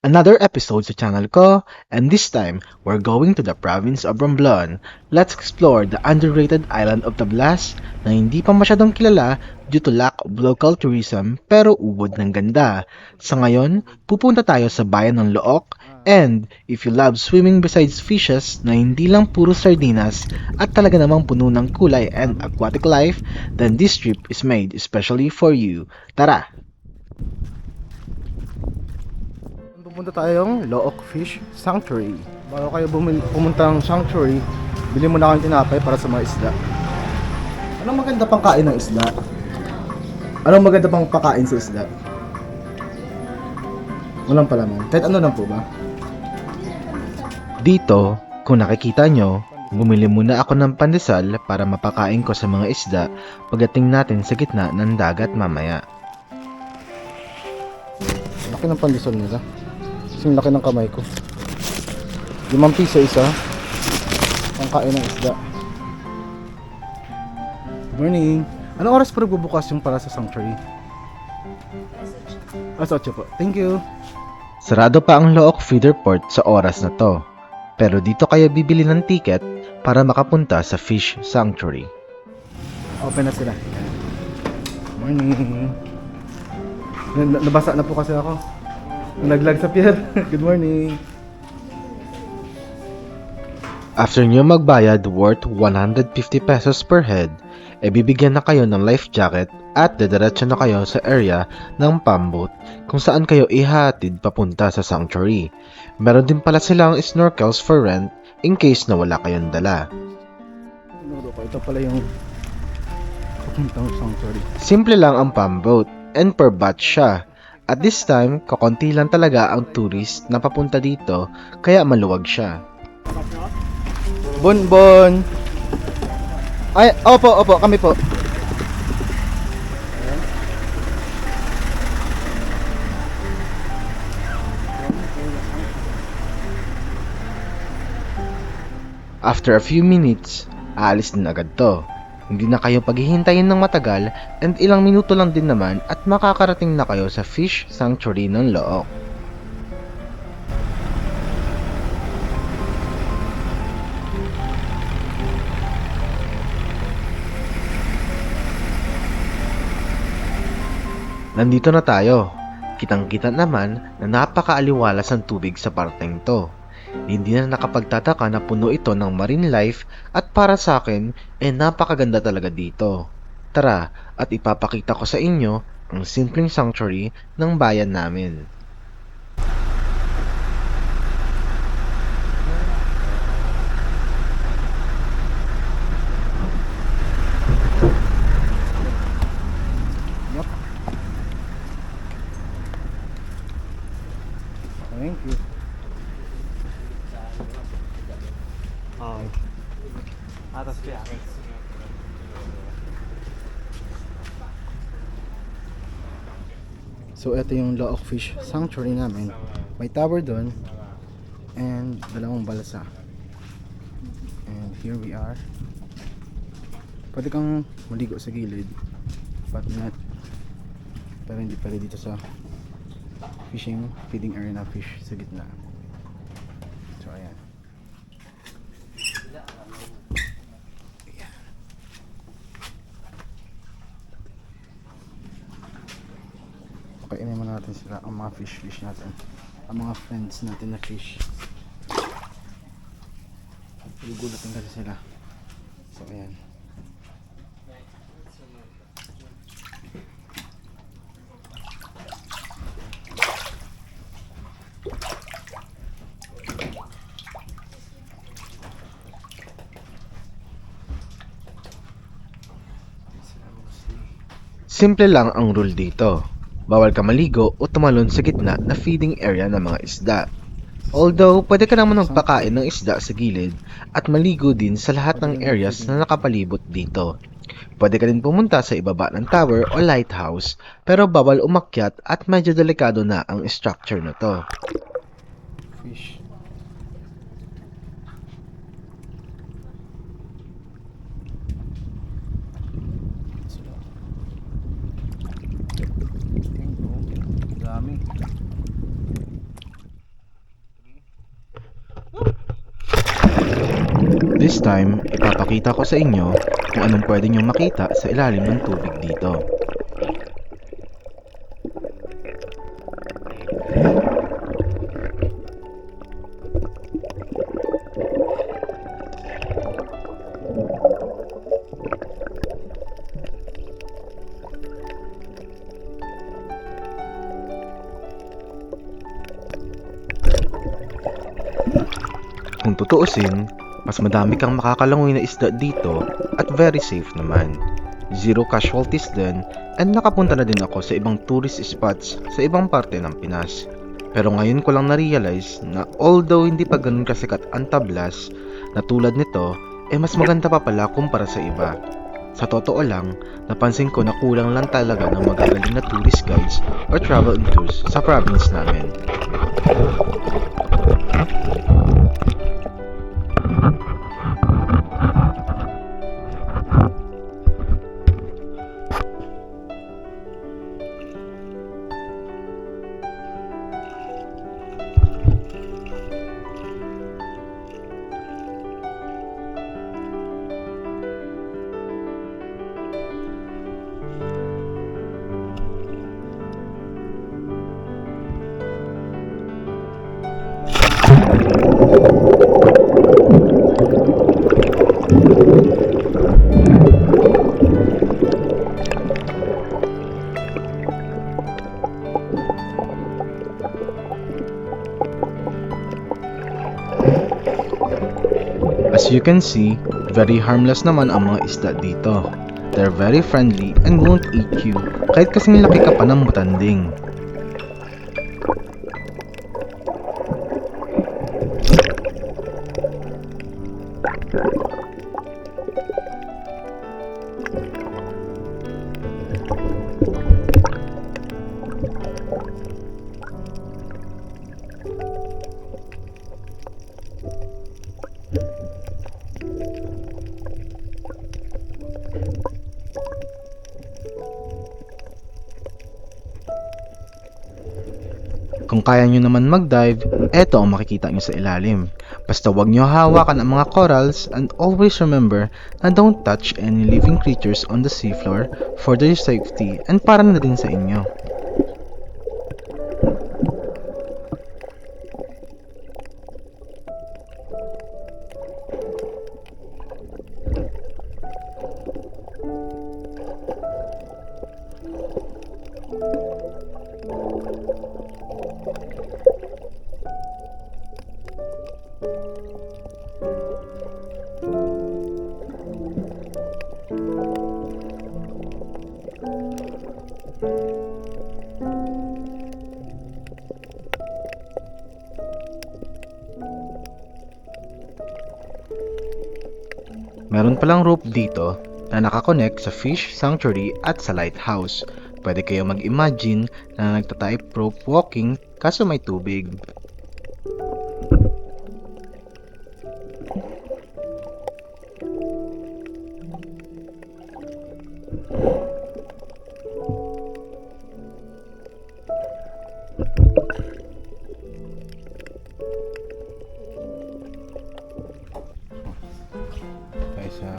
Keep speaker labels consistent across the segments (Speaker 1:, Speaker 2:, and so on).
Speaker 1: Another episode sa channel ko, and this time, we're going to the province of Romblon. Let's explore the underrated island of Tablas na hindi pa masyadong kilala due to lack of local tourism pero ubod ng ganda. Sa ngayon, pupunta tayo sa bayan ng Look, and if you love swimming besides fishes na hindi lang puro sardinas at talaga namang puno ng kulay and aquatic life, then this trip is made especially for you. Tara!
Speaker 2: Pupunta tayong Look Fish Sanctuary. Bago kayo pumunta ng sanctuary, bili muna kayong tinapay para sa mga isda. Anong maganda pang kain ng isda? Anong maganda pang pakain sa isda? Walang palaman. Kahit ano lang po ba?
Speaker 1: Dito, kung nakikita nyo, bumili muna ako ng pandesal para mapakain ko sa mga isda pagdating natin sa gitna ng dagat mamaya.
Speaker 2: Laki ng pandesal nila. Kasing laki ng kamay ko. 5 piso isa. Pangkain ng isda. Good morning. Anong oras pa bubukas yung para sa sanctuary? Alas 8 po. Thank you.
Speaker 1: Sarado pa ang Look Feeder Port sa oras na to, pero dito kayo bibili ng ticket para makapunta sa Fish Sanctuary.
Speaker 2: Open na sila. Morning. Nabasa na po kasi ako. Naglag sa pier. Good morning.
Speaker 1: After nyo magbayad worth 150 pesos per head, bibigyan na kayo ng life jacket at dediretso na kayo sa area ng pamboat kung saan kayo ihatid papunta sa sanctuary. Meron din pala silang snorkels for rent in case na wala kayong dala.
Speaker 2: Tinuro ko. Ito pala yung papuntang sanctuary.
Speaker 1: Simple lang ang pamboat and per batch siya. At this time, kakonti lang talaga ang tourist na papunta dito kaya maluwag siya.
Speaker 2: Bonbon. Ay, opo, kami po.
Speaker 1: After a few minutes, aalis din agad to. Hindi na kayo paghihintayin ng matagal and ilang minuto lang din naman at makakarating na kayo sa Fish Sanctuary ng Look. Nandito na tayo. Kitang-kita naman na napakaaliwalas ang tubig sa parteng to. Hindi na nakapagtataka na puno ito ng marine life at para sa akin, napakaganda talaga dito. Tara, at ipapakita ko sa inyo ang simpleng sanctuary ng bayan namin.
Speaker 2: Yup. Thank you. Atas kaya. So ito yung Look Fish Sanctuary namin. May tower doon and dalawang balsa. And here we are. Pwede kang maligo sa gilid, but not. Pero hindi pwede dito sa feeding area na fish sa gitna. So ayan. Pakainin mo natin sila ang mga fish natin, ang mga friends natin na fish. Gugulatin kasi sila. So ayan.
Speaker 1: Simple lang ang rule dito. Bawal ka maligo o tumalon sa gitna na feeding area ng mga isda. Although, pwede ka naman magpakain ng isda sa gilid at maligo din sa lahat ng areas na nakapalibot dito. Pwede ka din pumunta sa ibaba ng tower o lighthouse, pero bawal umakyat at medyo delikado na ang structure na to.
Speaker 2: Fish. Dami.
Speaker 1: This time, ipapakita ko sa inyo kung anong pwede nyo makita sa ilalim ng tubig dito. Kung tutuusin, mas madami kang makakalangoy na isda dito at very safe naman. Zero casualties din, and nakapunta na din ako sa ibang tourist spots sa ibang parte ng Pinas. Pero ngayon ko lang na-realize na although hindi pa ganun kasikat ang Tablas, na tulad nito, mas maganda pa pala kumpara sa iba. Sa totoo lang, napansin ko na kulang lang talaga ng magagaling na tourist guides or travel tours sa province namin. As you can see, very harmless naman ang mga isda dito. They're very friendly and won't eat you kahit kasing laki ka pa ng butanding. Kung kaya nyo naman mag-dive, eto ang makikita nyo sa ilalim. Basta wag nyo hawakan ang mga corals and always remember na don't touch any living creatures on the seafloor for their safety and para na din sa inyo. Meron palang rope dito na nakakonect sa fish sanctuary at sa lighthouse. Pwede kayo mag-imagine na nagta-type rope walking kaso may tubig. Sa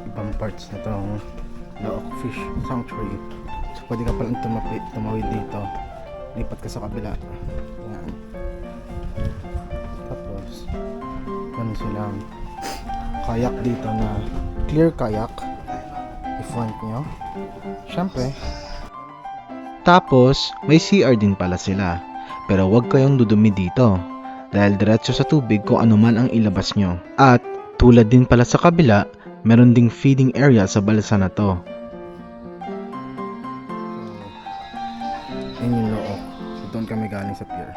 Speaker 1: ibang parts na itong Laok Fish Sanctuary, so pwede ka palang tumawid dito, lipat ka sa kabila. Yan. Tapos meron silang kayak dito na clear kayak i-front nyo syempre. Tapos may CR din pala sila, pero wag kayong dudumi dito dahil diretso sa tubig kung ano man ang ilabas nyo. At tulad din pala sa kabila, meron ding feeding area sa balsa na to. Yan yung Laok. So, doon kami galing sa pier.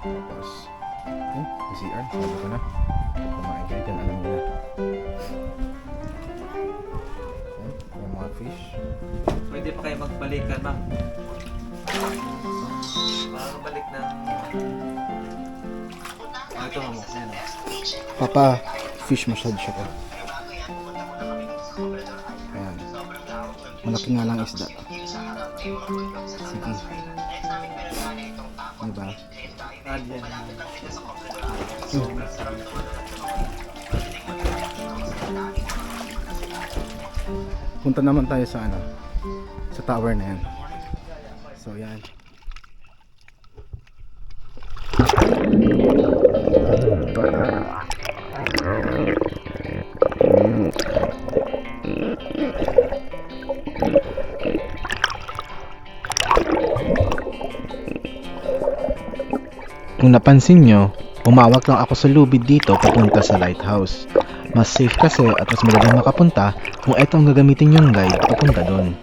Speaker 1: Tapos, CR, sabi ko na. Kumain kayo dyan, alam nyo na. Yung mga fish.
Speaker 3: Pwede pa kayo magbalikan, ma'am. Makakabalik ng... ito mo. Ayan.
Speaker 2: Papa, fish massage siya ko. Ayan. Malaki nga lang isda. Sige. Diba?
Speaker 3: Alien.
Speaker 2: Punta naman tayo sa ano, sa tower na yan. So yan.
Speaker 1: Kung napansin nyo, humawak lang ako sa lubid dito papunta sa lighthouse. Mas safe kasi at mas madaling makapunta kung eto ang gagamitin yung guide papunta doon.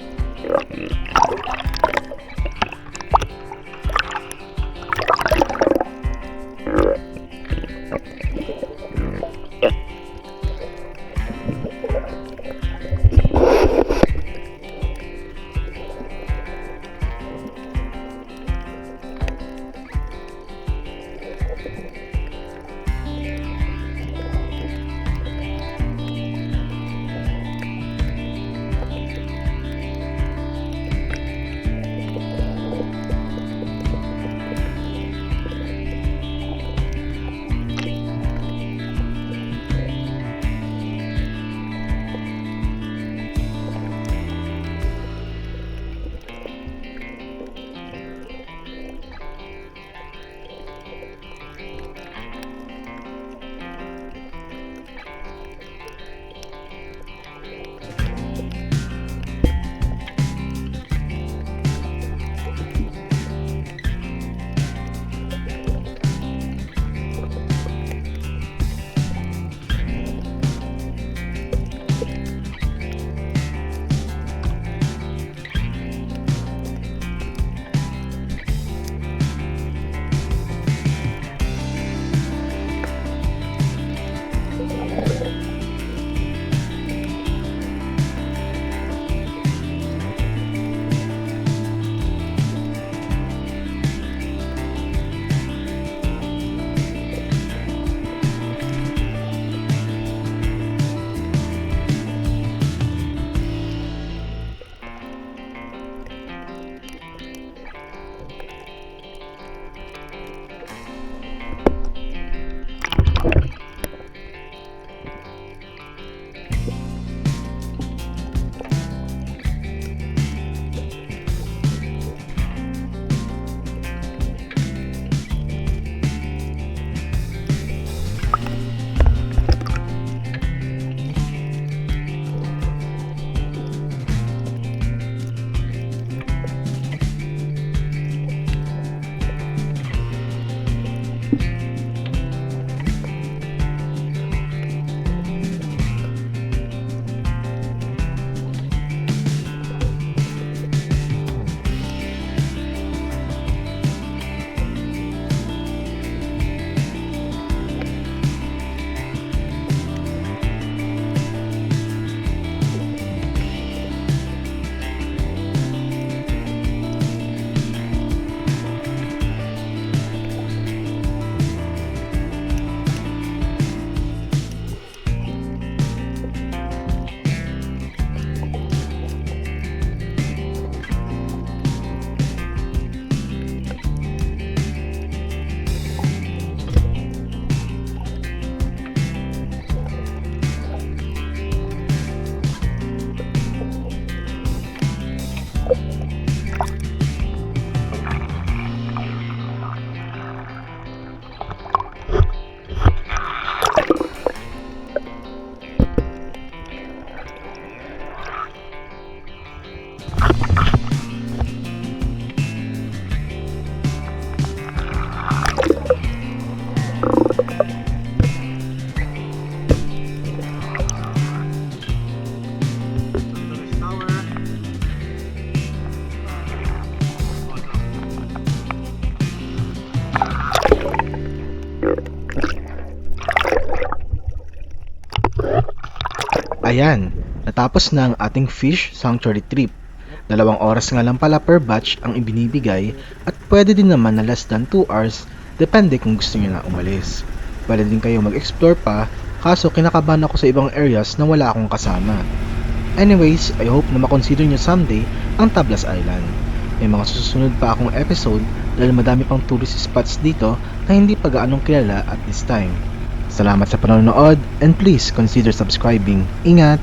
Speaker 1: Ayan, natapos na ang ating fish sanctuary trip. 2 oras nga lang pala per batch ang ibinibigay at pwede din naman na less than 2 hours depende kung gusto niyo na umalis. Pwede din kayo mag-explore pa kaso kinakabahan ako sa ibang areas na wala akong kasama. Anyways, I hope na makonsider niyo someday ang Tablas Island. May mga susunod pa akong episode dahil madami pang tourist spots dito na hindi pa gaanong kilala at this time. Salamat sa panonood and please consider subscribing. Ingat!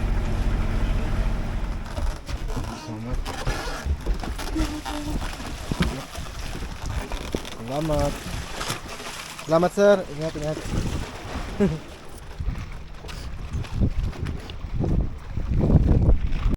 Speaker 2: Salamat. Salamat sir. Ingat, ingat.